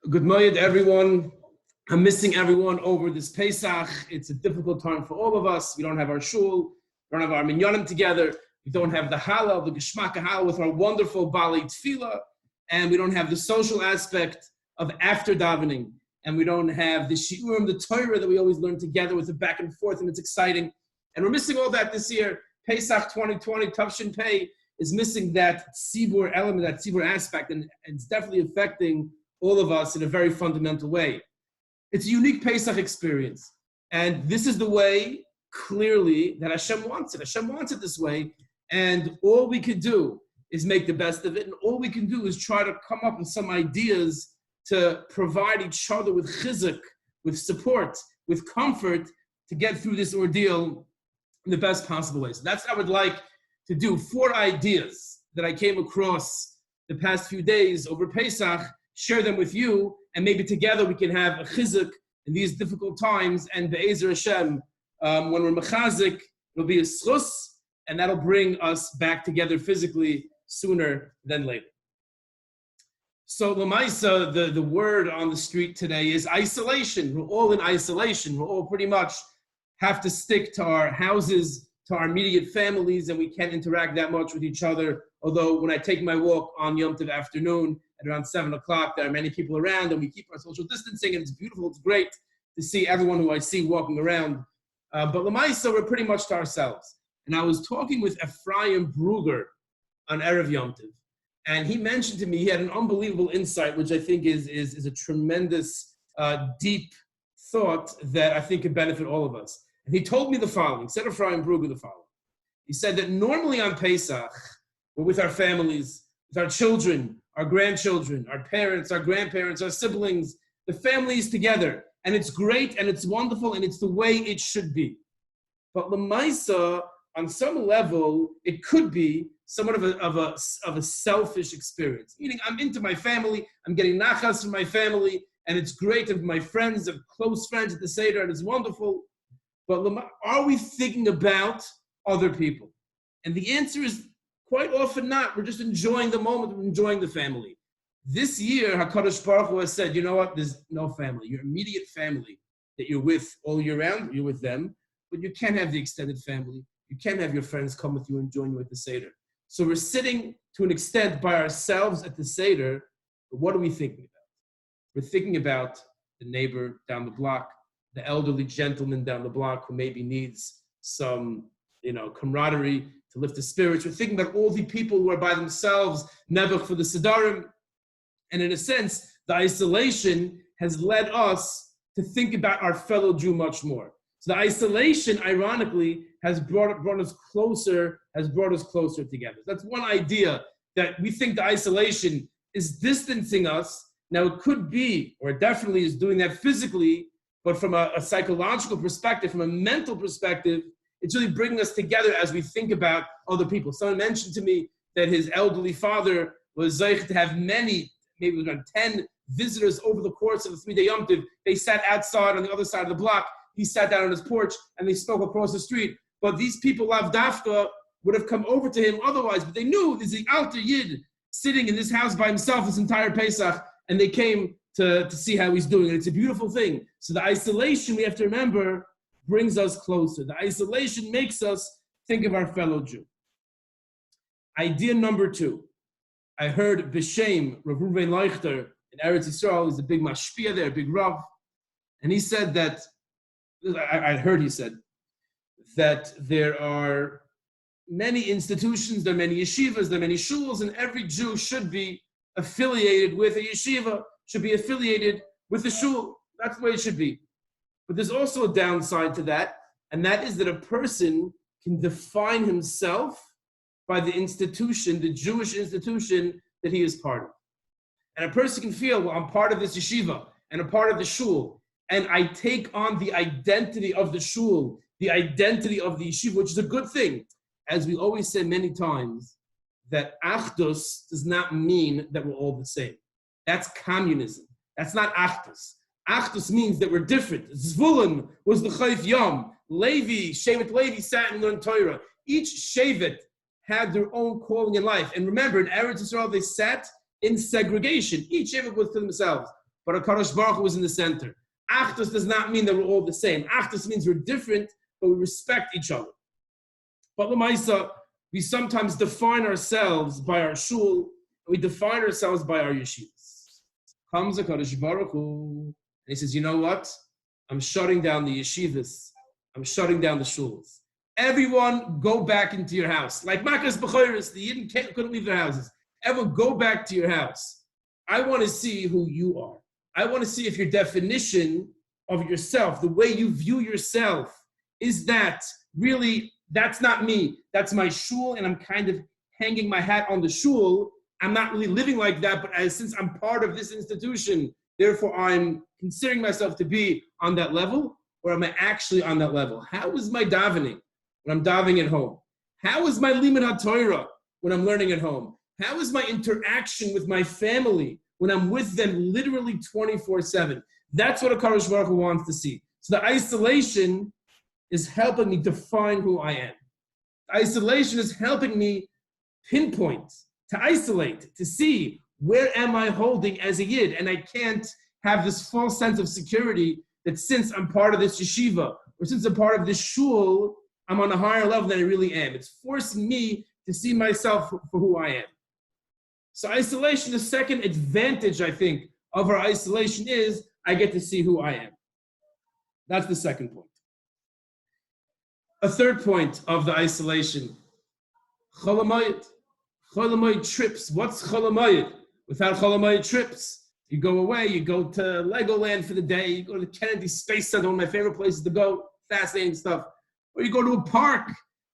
Good morning, everyone. I'm missing everyone over this Pesach. It's a difficult time for all of us. We don't have our shul, we don't have our minyanim together. We don't have the halal, the geschmack halal with our wonderful balei tefillah, and we don't have the social aspect of after davening, and we don't have the shiurim, the Torah that we always learn together with the back and forth, and it's exciting. And we're missing all that this year. Pesach 2020, Tavshin Pei, is missing that tzibur element, that tzibur aspect, and it's definitely affecting all of us in a very fundamental way. It's a unique Pesach experience. And this is the way, clearly, that Hashem wants it. Hashem wants it this way. And all we can do is make the best of it. And all we can do is try to come up with some ideas to provide each other with chizuk, with support, with comfort to get through this ordeal in the best possible way. So that's what I would like to do. 4 ideas that I came across the past few days over Pesach, share them with you, and maybe together we can have a chizuk in these difficult times, and be'ezer Hashem, when we're mechazik, it'll be a schus, and that'll bring us back together physically sooner than later. So Lamaisa, the word on the street today is isolation. We're all in isolation. We're all pretty much have to stick to our houses, to our immediate families, and we can't interact that much with each other. Although when I take my walk on Yom Tov afternoon at around 7 o'clock, there are many people around, and we keep our social distancing, and it's beautiful. It's great to see everyone who I see walking around. But Lamaisa, we're pretty much to ourselves. And I was talking with Ephraim Bruger on Erev Yom Tov, and he mentioned to me he had an unbelievable insight, which I think is a tremendous, deep thought that I think could benefit all of us. And he told me the following. He said Ephraim Bruger the following. He said that normally on Pesach, we're with our families, with our children, our grandchildren, our parents, our grandparents, our siblings, the families together. And it's great and it's wonderful and it's the way it should be. But Lamaisa, on some level, it could be somewhat of a selfish experience. Meaning I'm into my family, I'm getting nachas from my family, and it's great if my friends are close friends at the Seder, and it's wonderful. But are we thinking about other people? And the answer is quite often not. We're just enjoying the moment, we're enjoying the family. This year, HaKadosh Baruch Hu has said, you know what, there's no family. Your immediate family that you're with all year round, you're with them, but you can't have the extended family. You can't have your friends come with you and join you at the Seder. So we're sitting to an extent by ourselves at the Seder, but what are we thinking about? We're thinking about the neighbor down the block, the elderly gentleman down the block who maybe needs some, camaraderie to lift the spirits. We're thinking about all the people who are by themselves, never for the Sidarim. And in a sense, the isolation has led us to think about our fellow Jew much more. So the isolation, ironically, has brought us closer together. That's one idea, that we think the isolation is distancing us. Now it could be, or it definitely is doing that physically, but from a psychological perspective, from a mental perspective, it's really bringing us together as we think about other people. Someone mentioned to me that his elderly father was zeich to have many, maybe around 10 visitors over the course of a 3-day Yom Tov. They sat outside on the other side of the block. He sat down on his porch and they spoke across the street. But these people, Lav Dafka, would have come over to him otherwise. But they knew there's the Alter Yid sitting in this house by himself this entire Pesach, and they came to see how he's doing. And it's a beautiful thing. So the isolation, we have to remember, brings us closer. The isolation makes us think of our fellow Jew. Idea number 2. I heard B'Shem, Rav Ruven Leichter, in Eretz Yisrael, he's a big mashpia there, a big Rav. And he said that, he said that there are many institutions, there are many yeshivas, there are many shuls, and every Jew should be affiliated with a yeshiva, should be affiliated with a shul. That's the way it should be. But there's also a downside to that, and that is that a person can define himself by the institution, the Jewish institution that he is part of. And a person can feel, well, I'm part of this yeshiva, and a part of the shul, and I take on the identity of the shul, the identity of the yeshiva, which is a good thing. As we always say many times, that achdus does not mean that we're all the same. That's communism. That's not achdus. Achdus means that we're different. Zvulun was the Chayf Yom. Levi, Shevet Levi sat and learned Torah. Each Shevet had their own calling in life. And remember, in Eretz Yisrael, they sat in segregation. Each Shevet was to themselves. but HaKadosh Baruch Hu was in the center. Achdus does not mean that we're all the same. Achdus means we're different, but we respect each other. But L'maisa, we sometimes define ourselves by our shul, we define ourselves by our yeshivas. Comes HaKadosh Baruch Hu, and he says, you know what? I'm shutting down the yeshivas. I'm shutting down the shuls. Everyone go back into your house. Like Makas B'choros, the Yidden couldn't leave their houses. Everyone go back to your house. I want to see who you are. I want to see if your definition of yourself, the way you view yourself, is that really, that's not me. That's my shul, and I'm kind of hanging my hat on the shul. I'm not really living like that, but since I'm part of this institution, therefore I'm considering myself to be on that level, or am I actually on that level? How is my davening when I'm davening at home? How is my limud haTorah when I'm learning at home? How is my interaction with my family when I'm with them literally 24/7? That's what HaKadosh Baruch Hu wants to see. So the isolation is helping me define who I am. The isolation is helping me pinpoint, to isolate, to see where am I holding as a Yid. And I can't have this false sense of security that since I'm part of this yeshiva, or since I'm part of this shul, I'm on a higher level than I really am. It's forcing me to see myself for who I am. So isolation, the second advantage, I think, of our isolation is I get to see who I am. That's the second point. A third point of the isolation, Chol Hamoed. Chol Hamoed trips. What's Chol Hamoed? Without Chol Hamoed trips, you go away, you go to Legoland for the day, you go to the Kennedy Space Center, one of my favorite places to go, fascinating stuff. Or you go to a park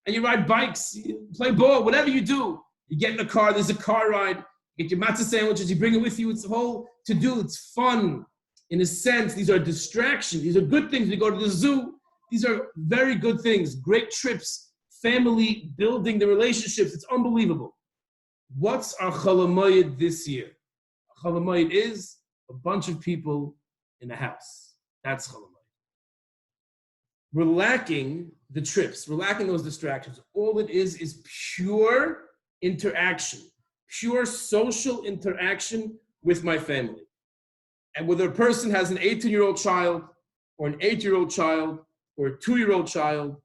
and you ride bikes, you play ball, whatever you do. You get in a car, there's a car ride, you get your matzah sandwiches, you bring it with you, it's a whole to-do, it's fun. In a sense, these are distractions, these are good things. We go to the zoo, these are very good things, great trips, family, building the relationships, it's unbelievable. What's our Chol Hamoed this year? Chol Hamoed is a bunch of people in a house. That's Chol Hamoed. We're lacking the trips, we're lacking those distractions. All it is pure interaction, pure social interaction with my family. And whether a person has an 18-year-old child, or an 8-year-old child, or a 2-year-old child,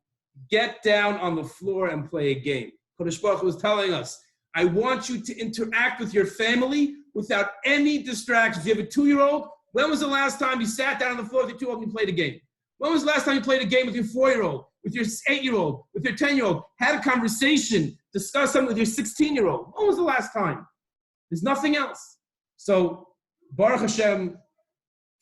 get down on the floor and play a game. Kodesh Baruch Hu was telling us, I want you to interact with your family without any distractions. If you have a 2-year-old, when was the last time you sat down on the floor with your 2-year-old and you played a game? When was the last time you played a game with your 4-year-old, with your 8-year-old, with your 10-year-old, had a conversation, discussed something with your 16-year-old? When was the last time? There's nothing else. So, Baruch Hashem,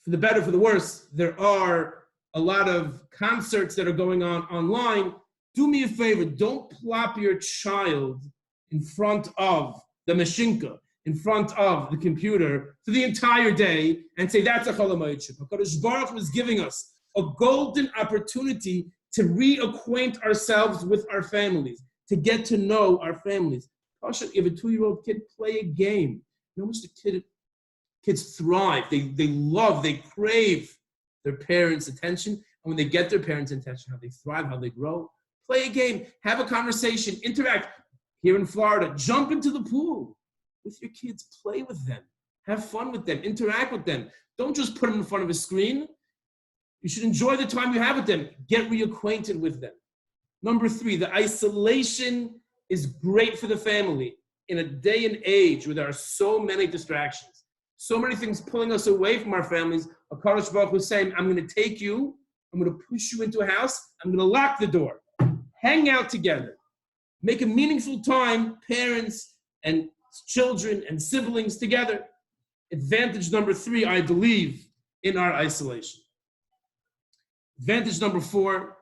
for the better, for the worse, there are a lot of concerts that are going on online. Do me a favor, don't plop your child in front of the mashinka, in front of the computer for the entire day and say, that's a Chol Hamoed trip. HaKadosh Baruch Hu is giving us a golden opportunity to reacquaint ourselves with our families, to get to know our families. Pasha, you have a 2-year-old kid, play a game. You know how much the kids thrive. They love, they crave their parents' attention. And when they get their parents' attention, how they thrive, how they grow. Play a game, have a conversation, interact. Here in Florida, jump into the pool with your kids, play with them, have fun with them, interact with them. Don't just put them in front of a screen. You should enjoy the time you have with them. Get reacquainted with them. Number 3, the isolation is great for the family. In a day and age where there are so many distractions, so many things pulling us away from our families, HaKadosh Baruch Hu is saying, I'm going to take you, I'm going to push you into a house, I'm going to lock the door, hang out together, make a meaningful time, parents and children and siblings together. Advantage number 3, I believe, in our isolation. Advantage number 4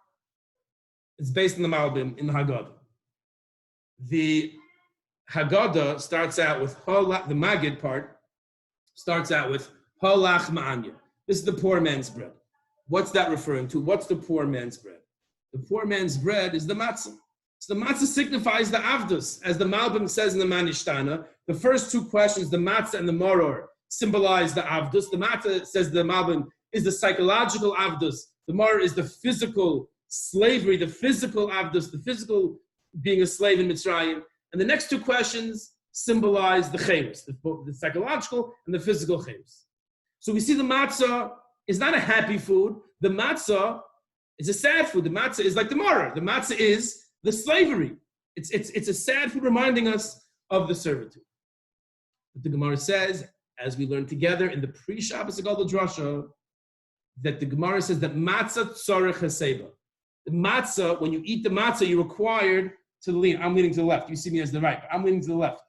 is based on the Malbim in the Haggadah. The Haggadah starts out with the Magid part starts out with Halach Ma'anya. This is the poor man's bread. What's that referring to? What's the poor man's bread? The poor man's bread is the matzah. So the matzah signifies the avdus, as the Malbim says in the Manishtana. The first 2 questions, the matzah and the moror, symbolize the avdus. The matzah, says the Malbim, is the psychological avdus. The moror is the physical slavery, the physical avdus, the physical being a slave in Mitzrayim. And the next 2 questions symbolize the chemus, the psychological and the physical chemus. So we see the matzah is not a happy food. The matzah is a sad food. The matzah is like the maror. The matzah is the slavery. It's a sad food reminding us of the servitude. But the Gemara says, as we learned together in the pre-Shabbos Gadol drasha, that the Gemara says that matzah tzarech haseba. The matzah, when you eat the matzah, you're required to lean. I'm leaning to the left. You see me as the right, but I'm leaning to the left.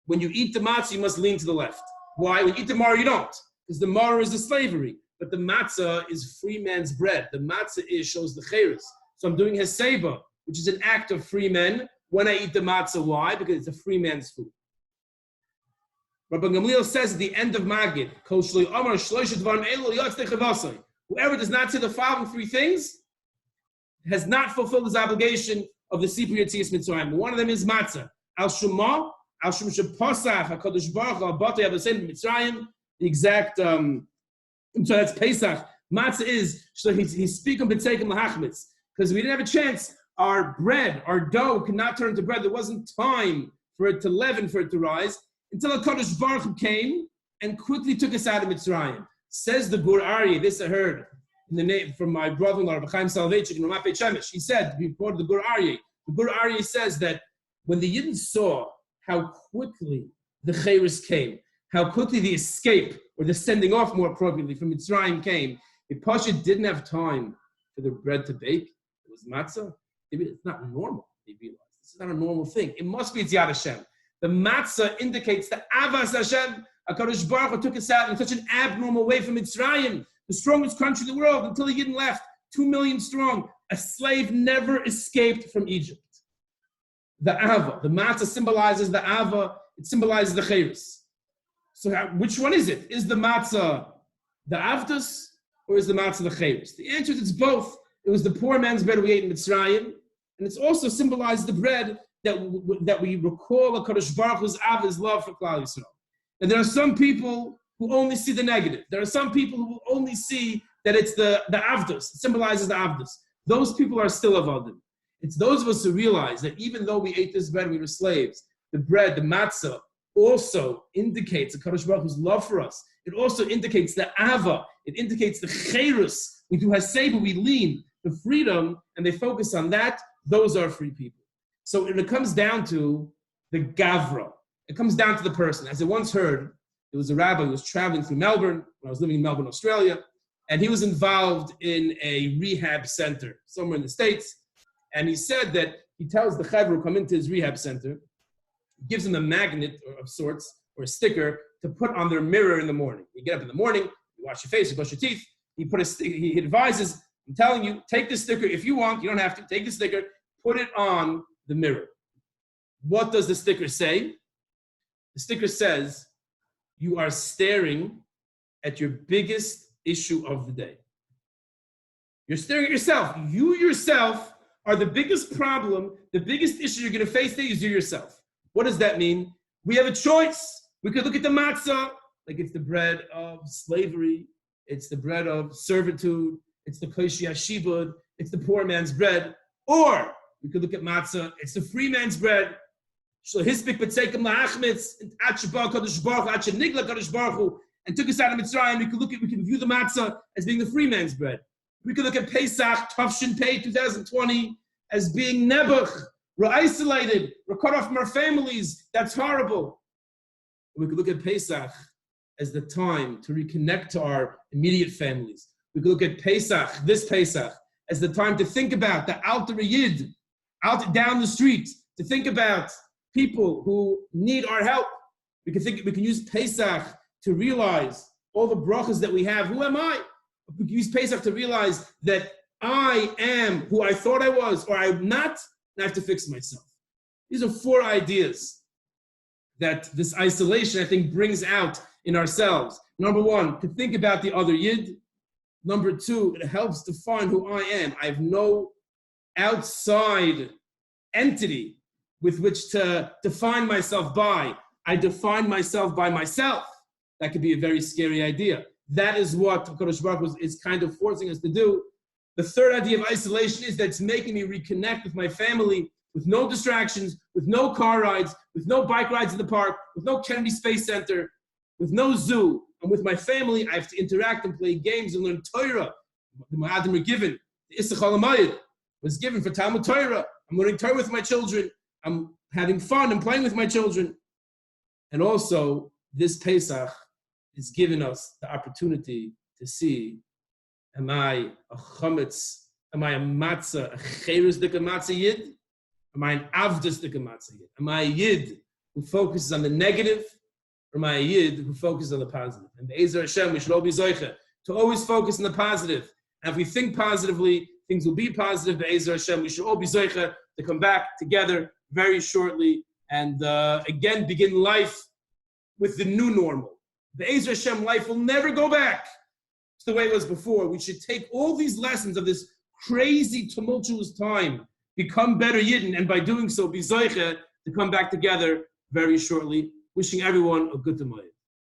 When you eat the matzah, you must lean to the left. Why? When you eat the maror, you don't. Because the maror is the slavery. But the matzah is free man's bread. The matzah shows the cheres. So I'm doing heseba, which is an act of free men when I eat the matzah. Why? Because it's a free man's food. Rabbi Gamliel says at the end of Magid, whoever does not say the following three things has not fulfilled his obligation of the Sipur Yetzias Mitzrayim. One of them is matzah. Al Shema, Al Shem Shepasach HaKadosh Baruch Hu Al Batei Avosem Mitzrayim. The exact, so that's Pesach. Matzah is, so he's speaking b'tzeikim lahachmitz, because we didn't have a chance. Our bread, our dough could not turn to bread. There wasn't time for it to leaven, for it to rise, until HaKadosh Baruch Hu came and quickly took us out of Mitzrayim. Says the Gur Aryeh, this I heard in the name from my brother-in-law, Rabbi Chaim Soloveitchik in Ramat Beit Shemesh. He said, we quoted the Gur Aryeh. The Gur Aryeh says that when the Yidden saw how quickly the cheres came, how quickly the escape, or the sending off more appropriately, from Mitzrayim came, if Pasha didn't have time for the bread to bake, it was matzah, it's not normal, they realized. This is not a normal thing. It must be Yad Hashem. The matzah indicates the Avas Hashem. HaKadosh Baruch Hu took us out in such an abnormal way from Mitzrayim, the strongest country in the world, until he didn't left, 2 million strong. A slave never escaped from Egypt. The Ava, the matzah symbolizes the Ava, it symbolizes the cheres. So which one is it? Is the matzah the avdus, or is the matzah the cheres? The answer is it's both. It was the poor man's bread we ate in Mitzrayim, and it's also symbolized the bread that we recall HaKadosh Baruch Hu's Ava's love for Klal Yisrael. And there are some people who only see the negative. There are some people who only see that it's the avdus. It symbolizes the avdus. Those people are still avodim. It's those of us who realize that even though we ate this bread, we were slaves. The bread, the matzah, also indicates the HaKadosh Baruch Hu's love for us. It also indicates the ava. It indicates the cherus. We do haseba, we lean, the freedom, and they focus on that. Those are free people. So it comes down to the gavra. It comes down to the person. As I once heard, there was a rabbi who was traveling through Melbourne, when I was living in Melbourne, Australia, and he was involved in a rehab center somewhere in the States. And he said that he tells the chaver who come into his rehab center, gives them a magnet of sorts or a sticker to put on their mirror in the morning. You get up in the morning, you wash your face, you brush your teeth. He advises, I'm telling you, take this sticker if you want. You don't have to. Take the sticker, put it on the mirror. What does the sticker say? The sticker says, you are staring at your biggest issue of the day. You're staring at yourself. You yourself are the biggest problem, the biggest issue you're going to face today is you yourself. What does that mean? We have a choice. We could look at the matzah, like it's the bread of slavery, it's the bread of servitude, it's the koshi hashibud, it's the poor man's bread. Or we could look at matzah, it's the free man's bread. And took us out of Mitzrayim. We can view the matzah as being the free man's bread. We could look at Pesach, Tafshin Pei 2020, as being Nebuch. We're isolated. We're cut off from our families. That's horrible. We could look at Pesach as the time to reconnect to our immediate families. We could look at Pesach, this Pesach, as the time to think about the Alter Yid, out down the street, to think about people who need our help. We can use Pesach to realize all the brachas that we have. Who am I? We can use Pesach to realize that I am who I thought I was, or I'm not, and I have to fix myself. These are 4 ideas that this isolation, I think, brings out in ourselves. Number 1, to think about the other Yid. Number 2, it helps define who I am. I have no outside entity with which to define myself by. I define myself by myself. That could be a very scary idea. That is what HaKadosh Baruch Hu is kind of forcing us to do. The 3rd idea of isolation is that it's making me reconnect with my family, with no distractions, with no car rides, with no bike rides in the park, with no Kennedy Space Center, with no zoo. I I'm with my family. I have to interact and play games and learn Torah. The Ma'adim are given. The Issachar Hamoed was given for Talmud Torah. I'm learning Torah with my children. I'm having fun and playing with my children. And also, this Pesach is giving us the opportunity to see, am I a chametz, am I a matzah, a cheres dika matzah yid? Am I an avdus dika matzah yid? Am I a yid who focuses on the negative, or am I a yid who focuses on the positive? And Be'ezer Hashem, we should all be zoicha to always focus on the positive. And if we think positively, things will be positive. Be'ezer Hashem, we should all be zoicha to come back together very shortly and again begin life with the new normal. Be'ezer Hashem, life will never go back to the way it was before. We should take all these lessons of this crazy, tumultuous time, become better Yidden, and by doing so, be zoicha to come back together very shortly. Wishing everyone a good Hamoed.